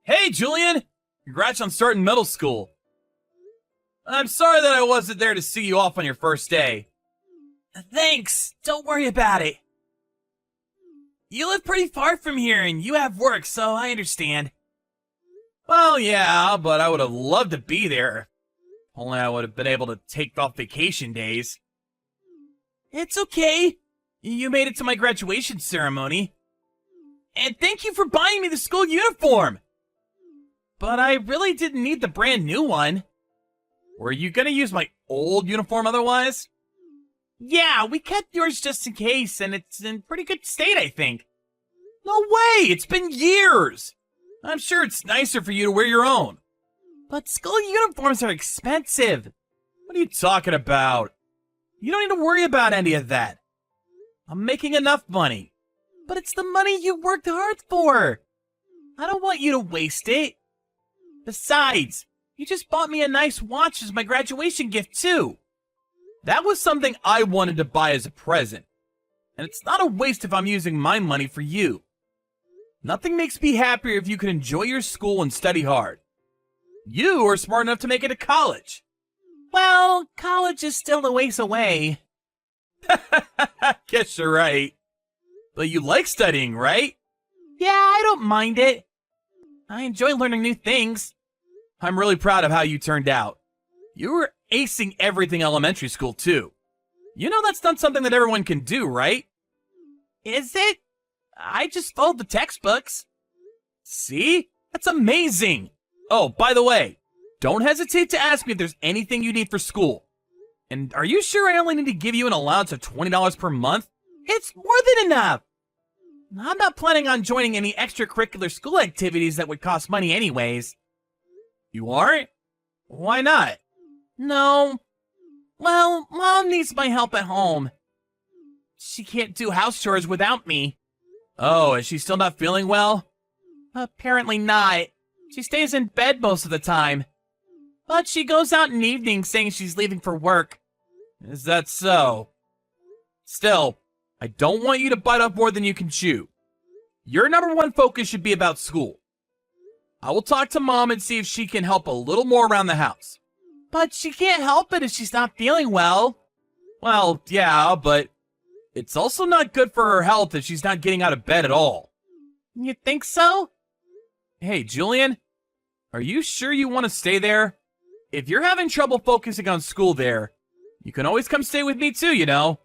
Hey, Julian! Congrats on starting middle school. I'm sorry that I wasn't there to see you off on your first day. Thanks! Don't worry about it. You live pretty far from here and you have work, so I understand. Well, yeah, but I would have loved to be there. Only I would have been able to take off vacation days. It's okay. You made it to my graduation ceremony. And thank you for buying me the school uniform! But I really didn't need the brand new one. Were you gonna use my old uniform otherwise? Yeah, we kept yours just in case, and it's in pretty good state, I think. No way! It's been years! I'm sure it's nicer for you to wear your own. But school uniforms are expensive. What are you talking about? You don't need to worry about any of that. I'm making enough money. But it's the money you worked hard for. I don't want you to waste it. Besides, you just bought me a nice watch as my graduation gift, too. That was something I wanted to buy as a present. And it's not a waste if I'm using my money for you. Nothing makes me happier if you can enjoy your school and study hard. You are smart enough to make it to college. Well, college is still a ways away. Guess you're right. But you like studying, right? Yeah, I don't mind it. I enjoy learning new things. I'm really proud of how you turned out. You were acing everything elementary school, too. You know that's not something that everyone can do, right? Is it? I just followed the textbooks. See? That's amazing. Oh, by the way, don't hesitate to ask me if there's anything you need for school. And are you sure I only need to give you an allowance of $20 per month? It's more than enough. I'm not planning on joining any extracurricular school activities that would cost money anyways. You aren't? Why not? No. Well, Mom needs my help at home. She can't do house chores without me. Oh, is she still not feeling well? Apparently not. She stays in bed most of the time. But she goes out in the evening saying she's leaving for work. Is that so? Still, I don't want you to bite off more than you can chew. Your number one focus should be about school. I will talk to Mom and see if she can help a little more around the house. But she can't help it if she's not feeling well. Well, yeah, but it's also not good for her health if she's not getting out of bed at all. You think so? Hey, Julian, are you sure you want to stay there? If you're having trouble focusing on school there, you can always come stay with me too, you know.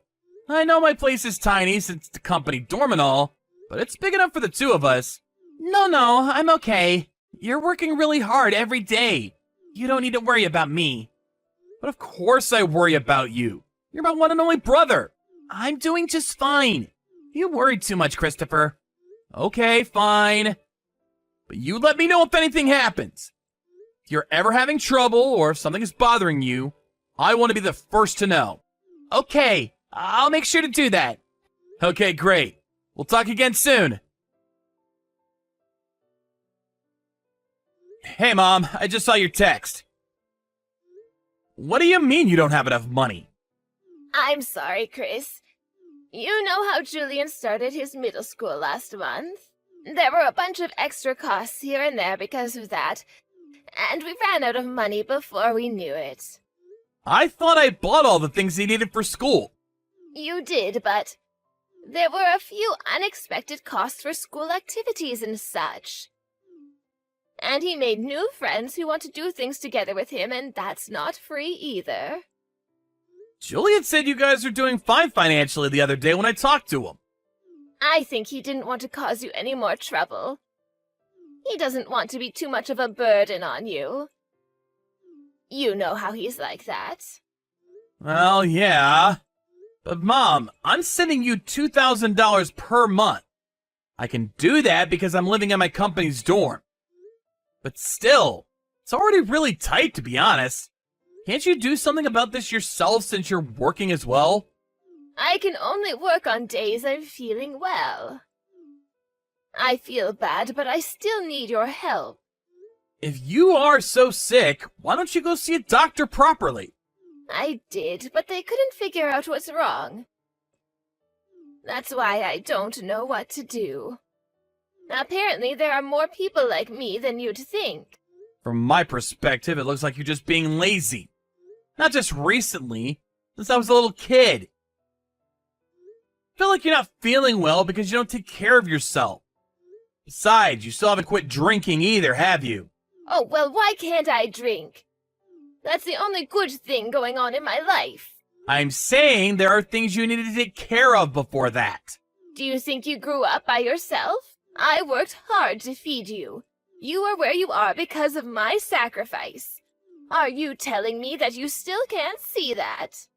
I know my place is tiny since it's a company dorm and all, but it's big enough for the two of us. No, I'm okay. You're working really hard every day. You don't need to worry about me. But of course I worry about you. You're my one and only brother. I'm doing just fine. You worried too much, Christopher. Okay, fine. But you let me know if anything happens. If you're ever having trouble or if something is bothering you, I want to be the first to know. Okay, I'll make sure to do that. Okay, great. We'll talk again soon. Hey, Mom, I just saw your text. What do you mean you don't have enough money? I'm sorry, Chris. You know how Julian started his middle school last month? There were a bunch of extra costs here and there because of that, and we ran out of money before we knew it. I thought I bought all the things he needed for school. You did, but there were a few unexpected costs for school activities and such. And he made new friends who want to do things together with him, and that's not free either. Julian said you guys are doing fine financially the other day when I talked to him. I think he didn't want to cause you any more trouble. He doesn't want to be too much of a burden on you. You know how he's like that. Well, yeah. But Mom, I'm sending you $2,000 per month. I can do that because I'm living in my company's dorm. But still, it's already really tight, to be honest. Can't you do something about this yourself since you're working as well? I can only work on days I'm feeling well. I feel bad, but I still need your help. If you are so sick, why don't you go see a doctor properly? I did, but they couldn't figure out what's wrong. That's why I don't know what to do. Apparently, there are more people like me than you'd think. From my perspective, it looks like you're just being lazy. Not just recently, since I was a little kid. I feel like you're not feeling well because you don't take care of yourself. Besides, you still haven't quit drinking either, have you? Oh, well, why can't I drink? That's the only good thing going on in my life. I'm saying there are things you needed to take care of before that. Do you think you grew up by yourself? I worked hard to feed you. You are where you are because of my sacrifice. Are you telling me that you still can't see that?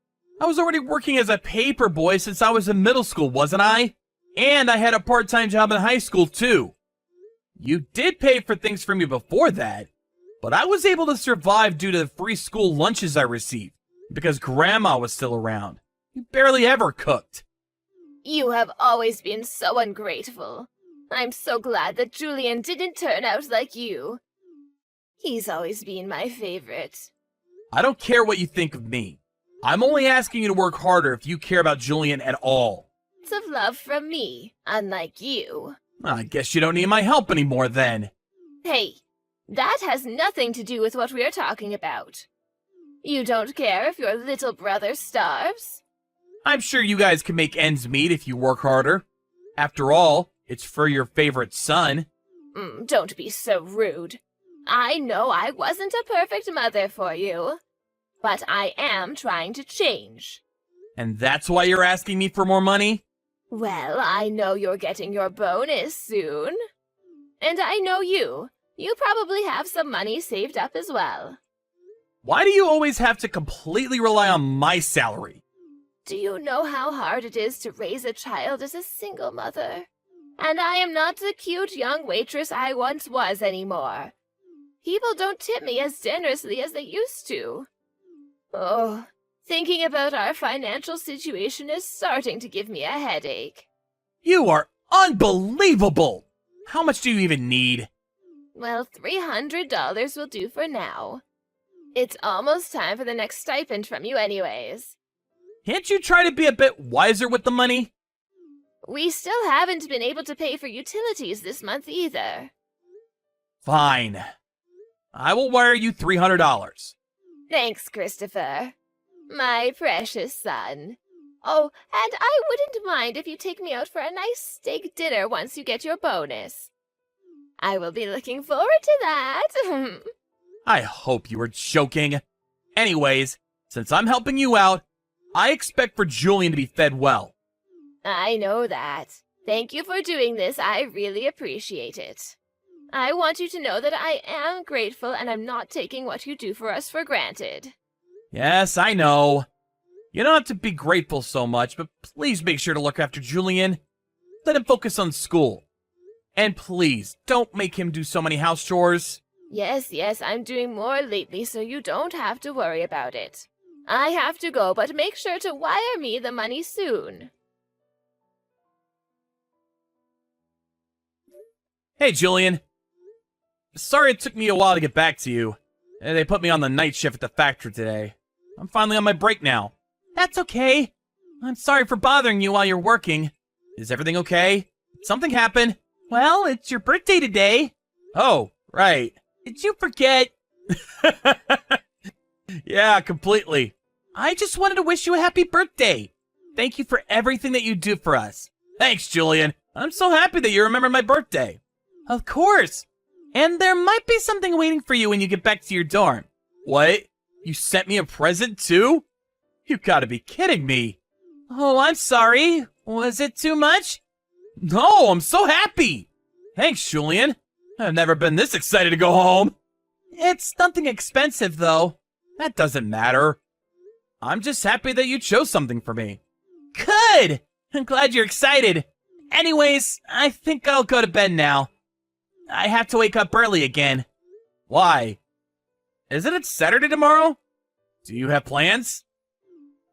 I was already working as a paper boy since I was in middle school, wasn't I? And I had a part-time job in high school, too. You did pay for things for me before that, but I was able to survive due to the free school lunches I received, because Grandma was still around. You barely ever cooked. You have always been so ungrateful. I'm so glad that Julian didn't turn out like you. He's always been my favorite. I don't care what you think of me. I'm only asking you to work harder if you care about Julian at all. It's of love from me, unlike you. I guess you don't need my help anymore then. Hey, that has nothing to do with what we're talking about. You don't care if your little brother starves? I'm sure you guys can make ends meet if you work harder. After all, it's for your favorite son. Don't be so rude. I know I wasn't a perfect mother for you, but I am trying to change. And that's why you're asking me for more money? Well, I know you're getting your bonus soon. And I know you. You probably have some money saved up as well. Why do you always have to completely rely on my salary? Do you know how hard it is to raise a child as a single mother? And I am not the cute young waitress I once was anymore. People don't tip me as generously as they used to. Oh, thinking about our financial situation is starting to give me a headache. You are unbelievable! How much do you even need? Well, $300 will do for now. It's almost time for the next stipend from you anyways. Can't you try to be a bit wiser with the money? We still haven't been able to pay for utilities this month either. Fine. I will wire you $300. Thanks, Christopher. My precious son. Oh, and I wouldn't mind if you take me out for a nice steak dinner once you get your bonus. I will be looking forward to that. I hope you were joking. Anyways, since I'm helping you out, I expect for Julian to be fed well. I know that. Thank you for doing this. I really appreciate it. I want you to know that I am grateful and I'm not taking what you do for us for granted. Yes, I know. You don't have to be grateful so much, but please make sure to look after Julian. Let him focus on school. And please, don't make him do so many house chores. Yes, I'm doing more lately, so you don't have to worry about it. I have to go, but make sure to wire me the money soon. Hey, Julian. Sorry it took me a while to get back to you. They put me on the night shift at the factory today. I'm finally on my break now. That's okay. I'm sorry for bothering you while you're working. Is everything okay? Did something happen? Well, it's your birthday today. Oh, right. Did you forget? Yeah, completely. I just wanted to wish you a happy birthday. Thank you for everything that you do for us. Thanks, Julian. I'm so happy that you remembered my birthday. Of course. And there might be something waiting for you when you get back to your dorm. What? You sent me a present too? You gotta be kidding me. Oh, I'm sorry. Was it too much? No, I'm so happy. Thanks, Julian. I've never been this excited to go home. It's nothing expensive, though. That doesn't matter. I'm just happy that you chose something for me. Good! I'm glad you're excited. Anyways, I think I'll go to bed now. I have to wake up early again. Why? Isn't it Saturday tomorrow? Do you have plans?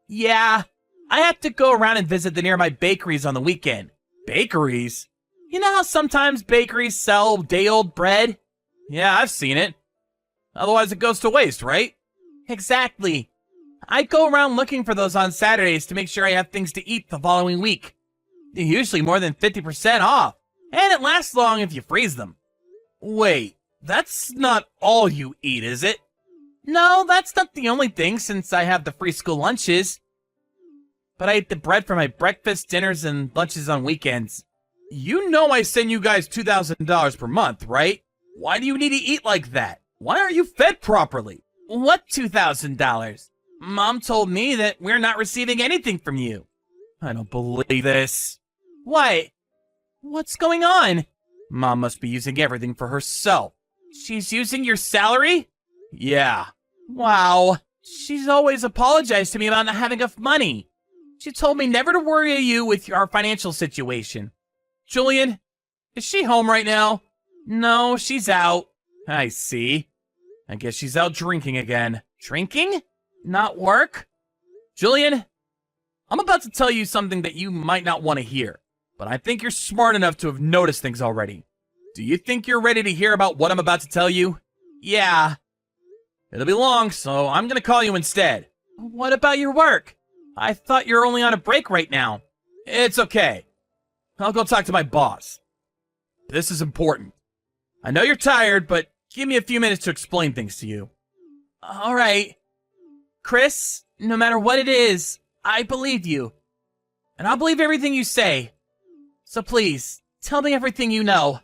Yeah, I have to go around and visit the nearby bakeries on the weekend. Bakeries? You know how sometimes bakeries sell day-old bread? Yeah, I've seen it. Otherwise it goes to waste, right? Exactly. I go around looking for those on Saturdays to make sure I have things to eat the following week. They're usually more than 50% off. And it lasts long if you freeze them. Wait, that's not all you eat, is it? No, that's not the only thing since I have the free school lunches. But I eat the bread for my breakfast, dinners, and lunches on weekends. You know I send you guys $2,000 per month, right? Why do you need to eat like that? Why aren't you fed properly? What $2,000? Mom told me that we're not receiving anything from you. I don't believe this. What? What's going on? Mom must be using everything for herself. She's using your salary? Yeah. Wow. She's always apologized to me about not having enough money. She told me never to worry you with our financial situation. Julian, is she home right now? No, she's out. I see. I guess she's out drinking again. Drinking? Not work? Julian, I'm about to tell you something that you might not want to hear, but I think you're smart enough to have noticed things already. Do you think you're ready to hear about what I'm about to tell you? Yeah. It'll be long, so I'm gonna call you instead. What about your work? I thought you're only on a break right now. It's okay. I'll go talk to my boss. This is important. I know you're tired, but give me a few minutes to explain things to you. All right. Chris, no matter what it is, I believe you. And I'll believe everything you say. So please, tell me everything you know.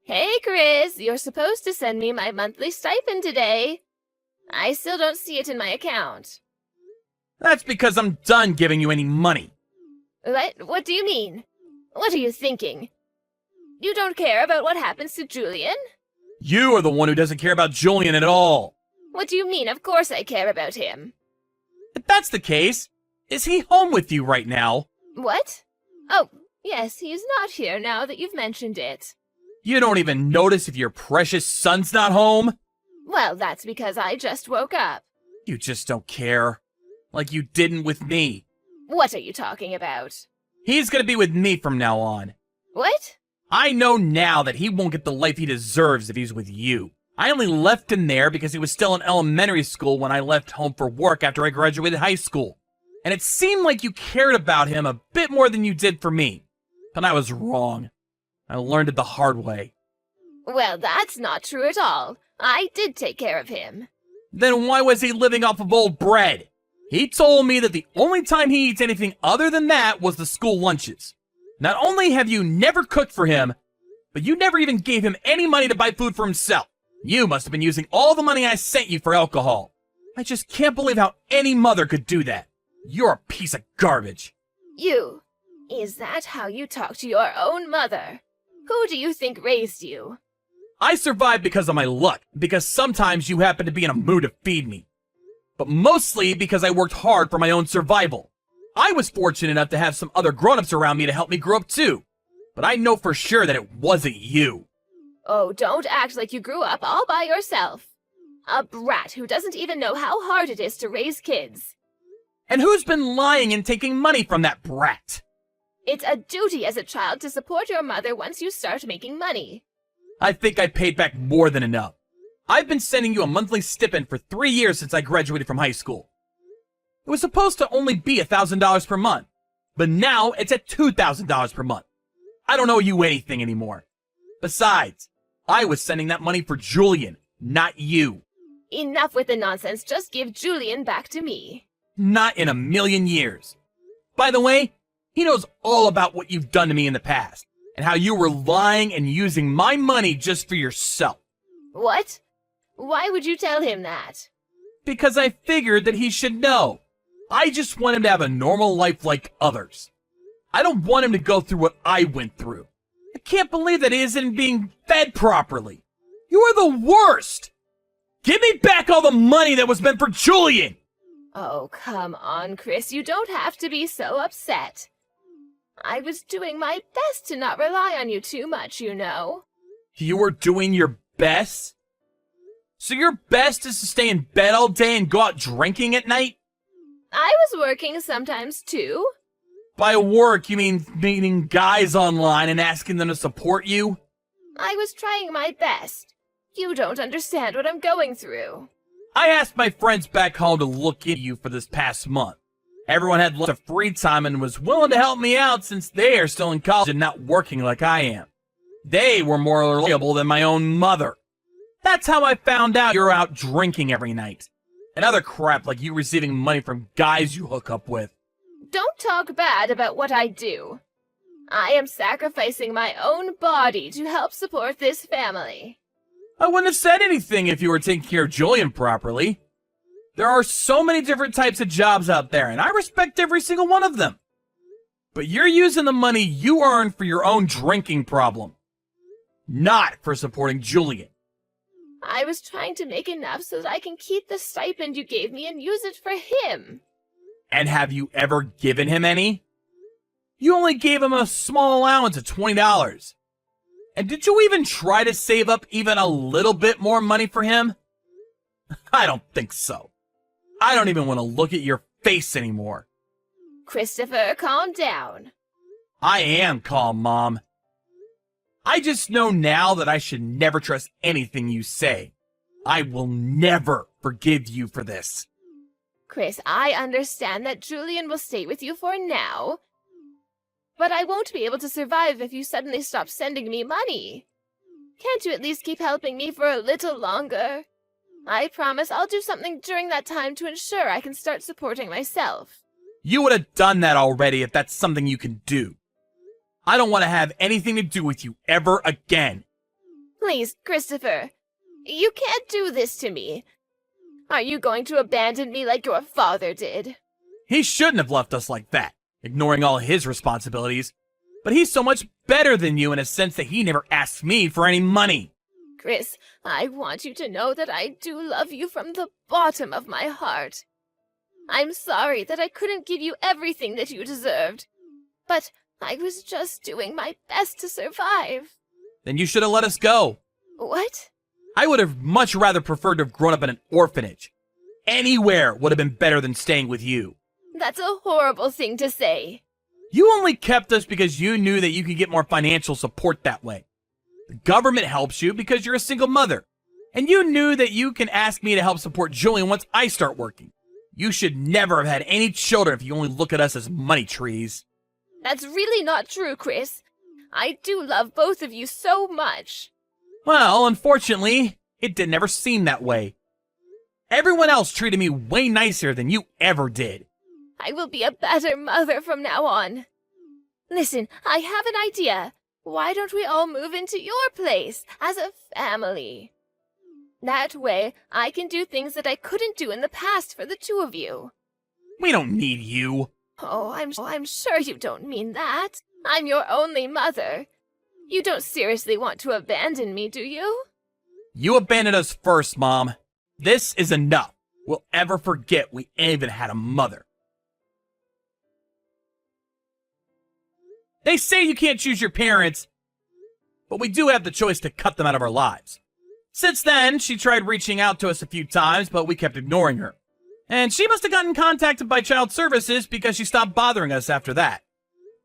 Hey, Chris, you're supposed to send me my monthly stipend today. I still don't see it in my account. That's because I'm done giving you any money. What do you mean? What are you thinking? You don't care about what happens to Julian? You are the one who doesn't care about Julian at all. What do you mean? Of course I care about him. If that's the case, is he home with you right now? What? Oh, yes, he's not here now that you've mentioned it. You don't even notice if your precious son's not home? Well, that's because I just woke up. You just don't care. Like you didn't with me. What are you talking about? He's gonna be with me from now on. What? I know now that he won't get the life he deserves if he's with you. I only left him there because he was still in elementary school when I left home for work after I graduated high school. And it seemed like you cared about him a bit more than you did for me. But I was wrong. I learned it the hard way. Well, that's not true at all. I did take care of him. Then why was he living off of old bread? He told me that the only time he eats anything other than that was the school lunches. Not only have you never cooked for him, but you never even gave him any money to buy food for himself. You must have been using all the money I sent you for alcohol. I just can't believe how any mother could do that. You're a piece of garbage. You? Is that how you talk to your own mother? Who do you think raised you? I survived because of my luck, because sometimes you happen to be in a mood to feed me. But mostly because I worked hard for my own survival. I was fortunate enough to have some other grown-ups around me to help me grow up too. But I know for sure that it wasn't you. Oh, don't act like you grew up all by yourself. A brat who doesn't even know how hard it is to raise kids. And who's been lying and taking money from that brat? It's a duty as a child to support your mother once you start making money. I think I paid back more than enough. I've been sending you a monthly stipend for 3 years since I graduated from high school. It was supposed to only be $1,000 per month, but now it's at $2,000 per month. I don't owe you anything anymore. Besides, I was sending that money for Julian, not you. Enough with the nonsense, just give Julian back to me. Not in a million years. By the way, he knows all about what you've done to me in the past, and how you were lying and using my money just for yourself. What? Why would you tell him that? Because I figured that he should know. I just want him to have a normal life like others. I don't want him to go through what I went through. I can't believe that he isn't being fed properly. You are the worst! Give me back all the money that was meant for Julian! Oh, come on, Chris. You don't have to be so upset. I was doing my best to not rely on you too much, you know. You were doing your best? So your best is to stay in bed all day and go out drinking at night? I was working sometimes, too. By work, you mean meeting guys online and asking them to support you? I was trying my best. You don't understand what I'm going through. I asked my friends back home to look into you for this past month, Everyone had lots of free time and was willing to help me out since they are still in college and not working like I am. They were more reliable than my own mother. That's how I found out you're out drinking every night. And other crap like you receiving money from guys you hook up with. Don't talk bad about what I do. I am sacrificing my own body to help support this family. I wouldn't have said anything if you were taking care of Julian properly. There are so many different types of jobs out there, and I respect every single one of them. But you're using the money you earn for your own drinking problem, not for supporting Julian. I was trying to make enough so that I can keep the stipend you gave me and use it for him. And have you ever given him any? You only gave him a small allowance of $20. And did you even try to save up even a little bit more money for him? I don't think so. I don't even want to look at your face anymore. Christopher, calm down. I am calm, Mom. I just know now that I should never trust anything you say. I will never forgive you for this. Chris, I understand that Julian will stay with you for now. But I won't be able to survive if you suddenly stop sending me money. Can't you at least keep helping me for a little longer? I promise I'll do something during that time to ensure I can start supporting myself. You would have done that already if that's something you can do. I don't want to have anything to do with you ever again. Please, Christopher, you can't do this to me. Are you going to abandon me like your father did? He shouldn't have left us like that, ignoring all his responsibilities. But he's so much better than you in a sense that he never asked me for any money. Chris, I want you to know that I do love you from the bottom of my heart. I'm sorry that I couldn't give you everything that you deserved, but I was just doing my best to survive. Then you should have let us go. What? I would have much rather preferred to have grown up in an orphanage. Anywhere would have been better than staying with you. That's a horrible thing to say. You only kept us because you knew that you could get more financial support that way. The government helps you because you're a single mother. And you knew that you can ask me to help support Julian once I start working. You should never have had any children if you only look at us as money trees. That's really not true, Chris. I do love both of you so much. Well, unfortunately, it didn't ever seem that way. Everyone else treated me way nicer than you ever did. I will be a better mother from now on. Listen, I have an idea. Why don't we all move into your place as a family? That way, I can do things that I couldn't do in the past for the two of you. We don't need you. Oh, I'm sure you don't mean that. I'm your only mother. You don't seriously want to abandon me, do you? You abandoned us first, Mom. This is enough. We'll ever forget we even had a mother. They say you can't choose your parents, but we do have the choice to cut them out of our lives. Since then, she tried reaching out to us a few times, but we kept ignoring her. And she must have gotten contacted by Child Services because she stopped bothering us after that.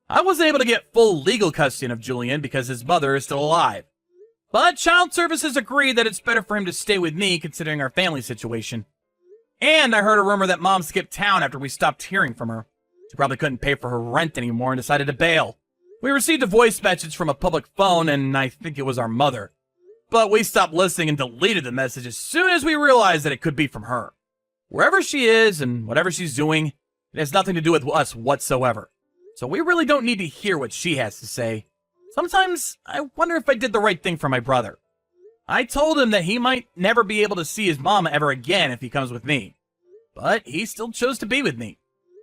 I was able to get full legal custody of Julian because his mother is still alive. But Child Services agreed that it's better for him to stay with me considering our family situation. And I heard a rumor that Mom skipped town after we stopped hearing from her. She probably couldn't pay for her rent anymore and decided to bail. We received a voice message from a public phone, and I think it was our mother. But we stopped listening and deleted the message as soon as we realized that it could be from her. Wherever she is and whatever she's doing, it has nothing to do with us whatsoever. So we really don't need to hear what she has to say. Sometimes I wonder if I did the right thing for my brother. I told him that he might never be able to see his mom ever again if he comes with me. But he still chose to be with me.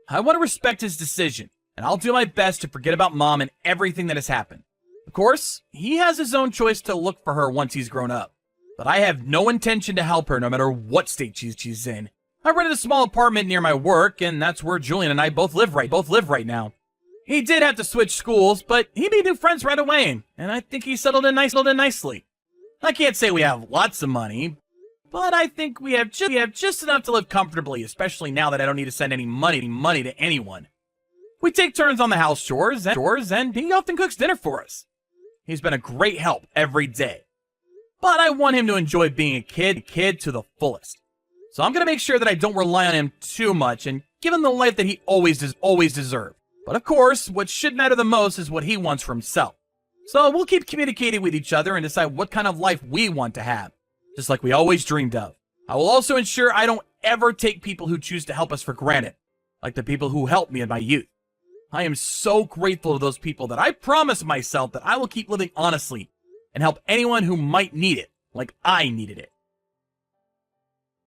I want to respect his decision, and I'll do my best to forget about Mom and everything that has happened. Of course, he has his own choice to look for her once he's grown up. But I have no intention to help her no matter what state she's in. I rented a small apartment near my work, and that's where Julian and I both live right now. He did have to switch schools, but he made new friends right away, and I think he settled in nicely. I can't say we have lots of money, but I think we have just enough to live comfortably, especially now that I don't need to send any money to anyone. We take turns on the house chores, and he often cooks dinner for us. He's been a great help every day. But I want him to enjoy being a kid to the fullest. So I'm going to make sure that I don't rely on him too much and give him the life that he always deserved. But of course, what should matter the most is what he wants for himself. So we'll keep communicating with each other and decide what kind of life we want to have, just like we always dreamed of. I will also ensure I don't ever take people who choose to help us for granted, like the people who helped me in my youth. I am so grateful to those people that I promise myself that I will keep living honestly and help anyone who might need it, like I needed it.